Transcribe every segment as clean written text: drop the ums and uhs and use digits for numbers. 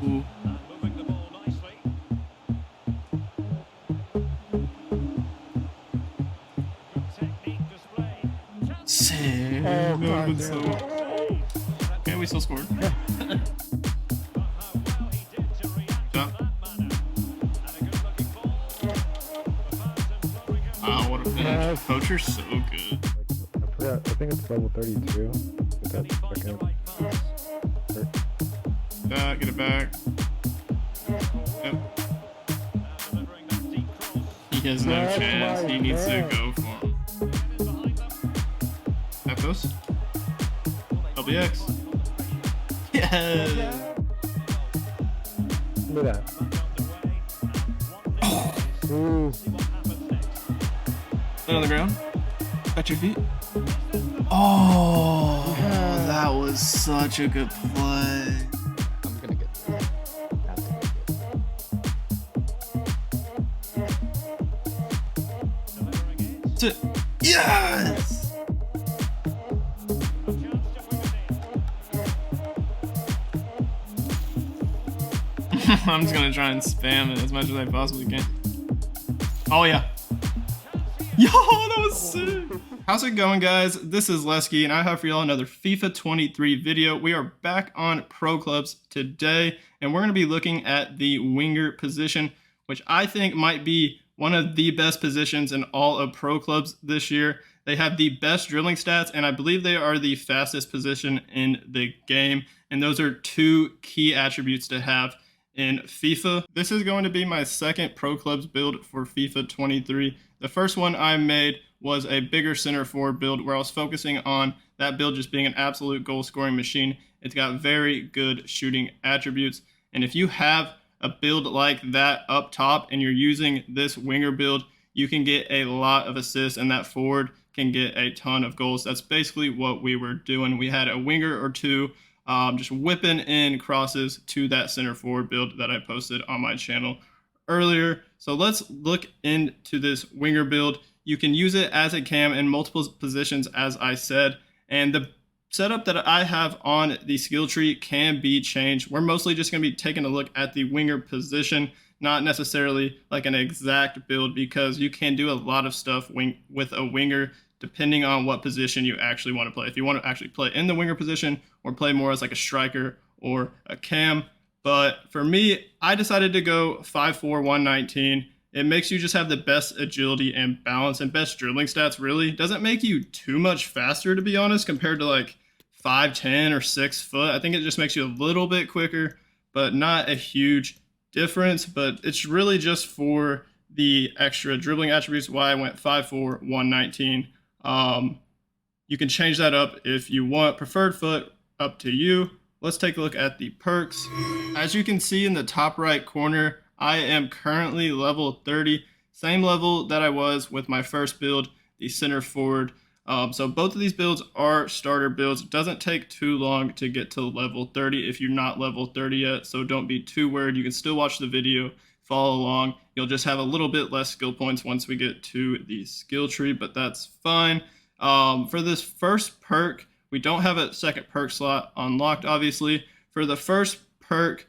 Ooh. Sick. That would have been so. Okay, we still scored. Wow, what a finish. Poacher's so good. I think it's level 32. Get it back. Yep. He has no chance. He needs to go for him. Epos. LBX. Yeah. Look at that. Ooh. Lay on the ground. At your feet. Oh, that was such a good play. I'm gonna get this. That's it. Yes! I'm just gonna try and spam it as much as I possibly can. Oh yeah. Yo, that was sick. How's it going, guys? This is Lesky, and I have for y'all another FIFA 23 video. We are back on Pro Clubs today, and we're going to be looking at the winger position, which I think might be one of the best positions in all of Pro Clubs this year. They have the best dribbling stats, and I believe they are the fastest position in the game, and those are two key attributes to have in FIFA. This is going to be my second Pro Clubs build for FIFA 23. The first one I made was a bigger center forward build where I was focusing on that build just being an absolute goal scoring machine. It's got very good shooting attributes. And if you have a build like that up top and you're using this winger build, you can get a lot of assists and that forward can get a ton of goals. That's basically what we were doing. We had a winger or two just whipping in crosses to that center forward build that I posted on my channel earlier. So let's look into this winger build. You can use it as a cam in multiple positions, as I said, and the setup that I have on the skill tree can be changed. We're mostly just going to be taking a look at the winger position, not necessarily like an exact build, because you can do a lot of stuff with a winger depending on what position you actually want to play. If you want to actually play in the winger position or play more as like a striker or a cam. But for me, I decided to go 5'4", 119. It makes you just have the best agility and balance and best dribbling stats, really. Doesn't make you too much faster, to be honest, compared to like 5'10" or 6 foot. I think it just makes you a little bit quicker, but not a huge difference. But it's really just for the extra dribbling attributes why I went 5'4", 119. You can change that up if you want. Preferred foot, up to you. Let's take a look at the perks. As you can see in the top right corner, I am currently level 30, same level that I was with my first build, the center forward. So both of these builds are starter builds. It doesn't take too long to get to level 30 if you're not level 30 yet, so don't be too worried. You can still watch the video, follow along. You'll just have a little bit less skill points once we get to the skill tree, but that's fine. For this first perk, we don't have a second perk slot unlocked, obviously. For the first perk,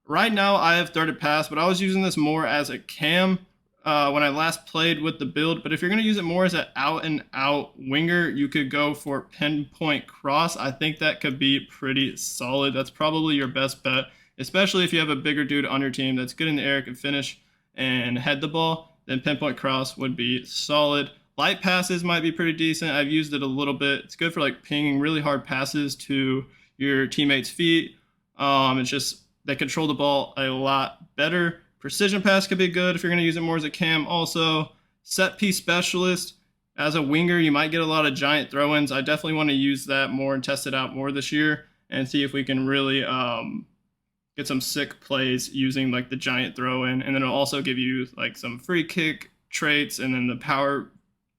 right now I have third pass, but I was using this more as a cam when I last played with the build. But if you're going to use it more as an out-and-out winger, you could go for pinpoint cross. I think that could be pretty solid. That's probably your best bet, especially if you have a bigger dude on your team that's good in the air, can finish and head the ball. Then pinpoint cross would be solid. Light passes might be pretty decent. I've used it a little bit. It's good for like pinging really hard passes to your teammates' feet. It's just they control the ball a lot better. Precision pass could be good if you're going to use it more as a cam. Also, set piece specialist. As a winger, you might get a lot of giant throw-ins. I definitely want to use that more and test it out more this year and see if we can really get some sick plays using like the giant throw-in. And then it'll also give you like some free kick traits and then the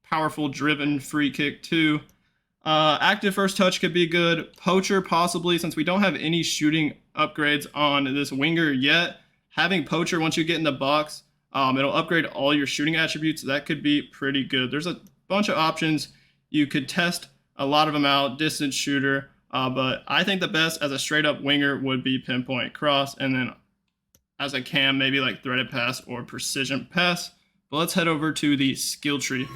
powerful driven free kick too. Active first touch could be good. Poacher possibly, since we don't have any shooting upgrades on this winger yet. Having poacher once you get in the box, it'll upgrade all your shooting attributes. That could be pretty good. There's a bunch of options. You could test a lot of them out. Distance shooter, But I think the best as a straight up winger would be pinpoint cross, and then as a cam, maybe like threaded pass or precision pass. But let's head over to the skill tree.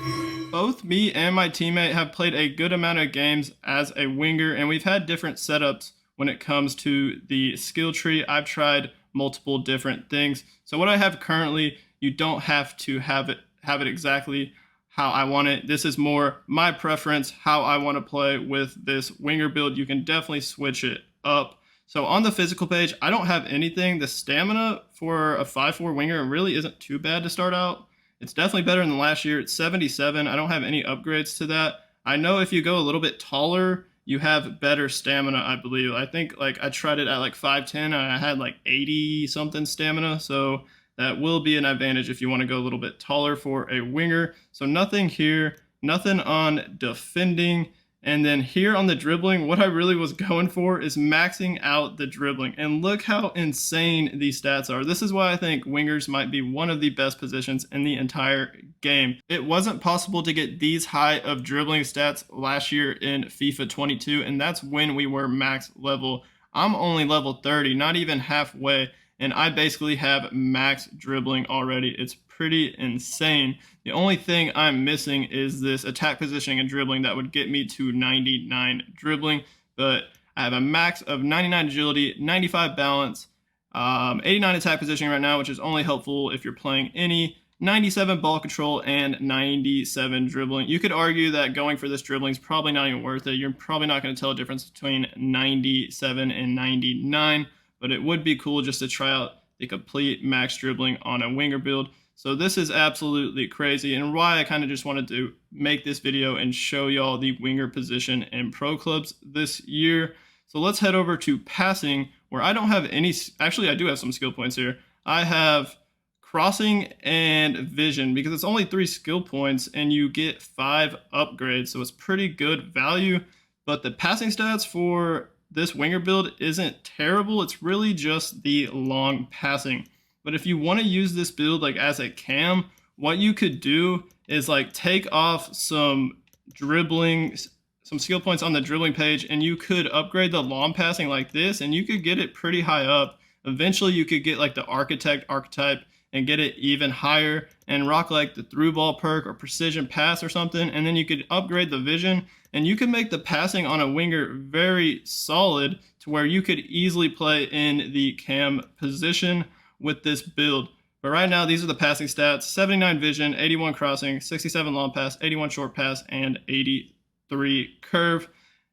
Both me and my teammate have played a good amount of games as a winger, and we've had different setups when it comes to the skill tree. I've tried multiple different things. So what I have currently, you don't have to have it exactly how I want it. This is more my preference, how I want to play with this winger build. You can definitely switch it up. So on the physical page, I don't have anything. The stamina for a 5'4 winger really isn't too bad to start out. It's definitely better than last year. It's 77. I don't have any upgrades to that. I know if you go a little bit taller, you have better stamina, I believe. I think like I tried it at like 5'10 and I had like 80 something stamina. So that will be an advantage if you want to go a little bit taller for a winger. So nothing here, nothing on defending. And then here on the dribbling, what I really was going for is maxing out the dribbling. And look how insane these stats are. This is why I think wingers might be one of the best positions in the entire game. It wasn't possible to get these high of dribbling stats last year in FIFA 22, and that's when we were max level. I'm only level 30, not even halfway, and I basically have max dribbling already. It's pretty insane. The only thing I'm missing is this attack positioning and dribbling that would get me to 99 dribbling, but I have a max of 99 agility, 95 balance, 89 attack positioning right now, which is only helpful if you're playing any, 97 ball control, and 97 dribbling. You could argue that going for this dribbling is probably not even worth it. You're probably not going to tell a difference between 97 and 99, but it would be cool just to try out the complete max dribbling on a winger build. So this is absolutely crazy, and why I kind of just wanted to make this video and show y'all the winger position in pro clubs this year. So let's head over to passing, where I don't have any, actually I do have some skill points here. I have crossing and vision, because it's only 3 skill points and you get 5 upgrades, so it's pretty good value. But the passing stats for this winger build isn't terrible. It's really just the long passing. But if you want to use this build like as a cam, what you could do is like take off some dribbling, some skill points on the dribbling page, and you could upgrade the long passing like this, and you could get it pretty high up. Eventually you could get like the architect archetype and get it even higher and rock like the through ball perk or precision pass or something, and then you could upgrade the vision, and you can make the passing on a winger very solid to where you could easily play in the cam position with this build. But right now, these are the passing stats: 79 vision, 81 crossing, 67 long pass, 81 short pass, and 83 curve.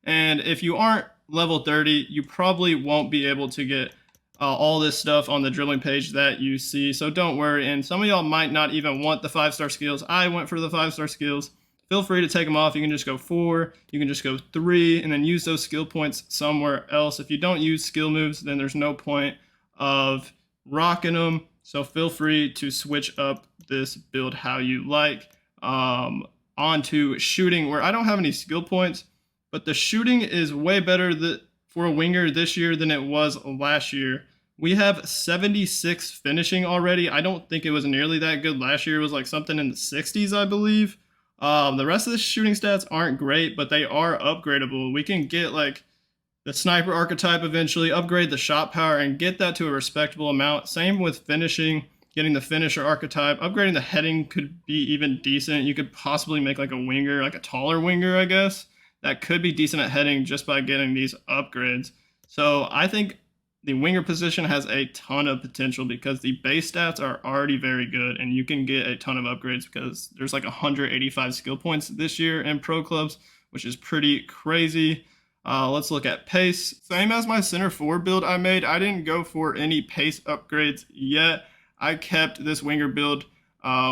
And if you aren't level 30, you probably won't be able to get all this stuff on the dribbling page that you see. So don't worry. And some of y'all might not even want the 5-star skills. I went for the 5-star skills. Feel free to take them off. You can just go 4, you can just go 3, and then use those skill points somewhere else. If you don't use skill moves, then there's no point of rocking them. So feel free to switch up this build how you like. On to shooting, where I don't have any skill points, but the shooting is way better for a winger this year than it was last year. We have 76 finishing already. I don't think it was nearly that good last year. It was like something in the 60s, I believe. The rest of the shooting stats aren't great, but they are upgradable. We can get like the sniper archetype eventually, upgrade the shot power, and get that to a respectable amount. Same with finishing, getting the finisher archetype. Upgrading the heading could be even decent. You could possibly make like a winger, like a taller winger, I guess, that could be decent at heading just by getting these upgrades. So I think the winger position has a ton of potential because the base stats are already very good, and you can get a ton of upgrades because there's like 185 skill points this year in pro clubs, which is pretty crazy. Let's look at pace. Same as my center forward build I made, I didn't go for any pace upgrades yet. I kept this winger build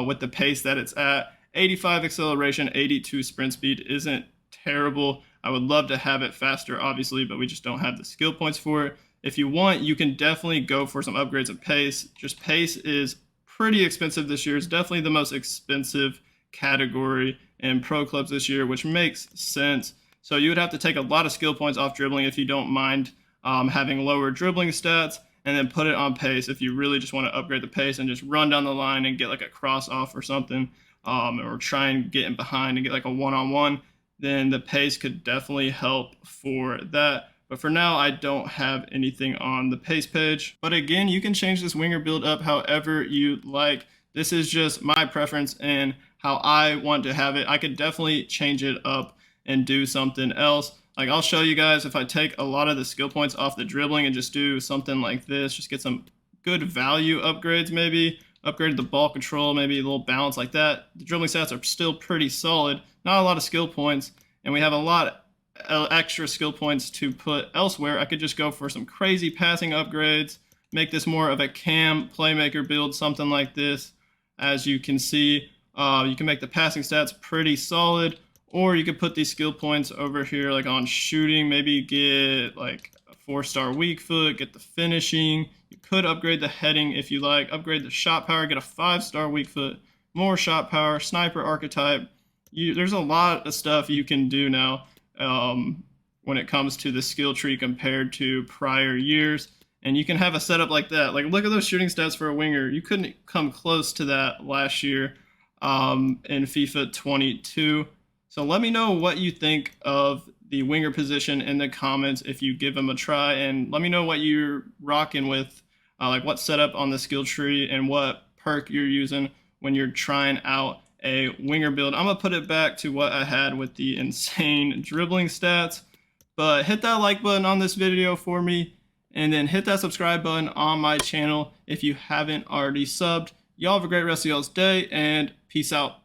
with the pace that it's at. 85 acceleration, 82 sprint speed isn't terrible. I would love to have it faster, obviously, but we just don't have the skill points for it. If you want, you can definitely go for some upgrades of pace. Just pace is pretty expensive this year. It's definitely the most expensive category in pro clubs this year, which makes sense. So you would have to take a lot of skill points off dribbling if you don't mind having lower dribbling stats, and then put it on pace if you really just want to upgrade the pace and just run down the line and get like a cross off or something, or try and get in behind and get like a one-on-one. then the pace could definitely help for that. But for now, I don't have anything on the pace page. But again, you can change this winger build up however you like. This is just my preference and how I want to have it. I could definitely change it up and do something else. Like I'll show you guys if I take a lot of the skill points off the dribbling and just do something like this, just get some good value upgrades maybe, upgrade the ball control, maybe a little balance like that. The dribbling stats are still pretty solid, not a lot of skill points, and we have a lot extra skill points to put elsewhere. I could just go for some crazy passing upgrades, make this more of a cam playmaker build, something like this. As you can see, you can make the passing stats pretty solid, or you could put these skill points over here like on shooting, maybe get like a 4-star weak foot, get the finishing. You could upgrade the heading if you like, upgrade the shot power, get a 5-star weak foot, more shot power, sniper archetype. There's a lot of stuff you can do now when it comes to the skill tree compared to prior years. And you can have a setup like that. Like, look at those shooting stats for a winger. You couldn't come close to that last year in FIFA 22. So let me know what you think of the winger position in the comments if you give them a try. And let me know what you're rocking with, like what setup on the skill tree and what perk you're using when you're trying out a winger build. I'm going to put it back to what I had with the insane dribbling stats. But hit that like button on this video for me. And then hit that subscribe button on my channel if you haven't already subbed. Y'all have a great rest of y'all's day, and peace out.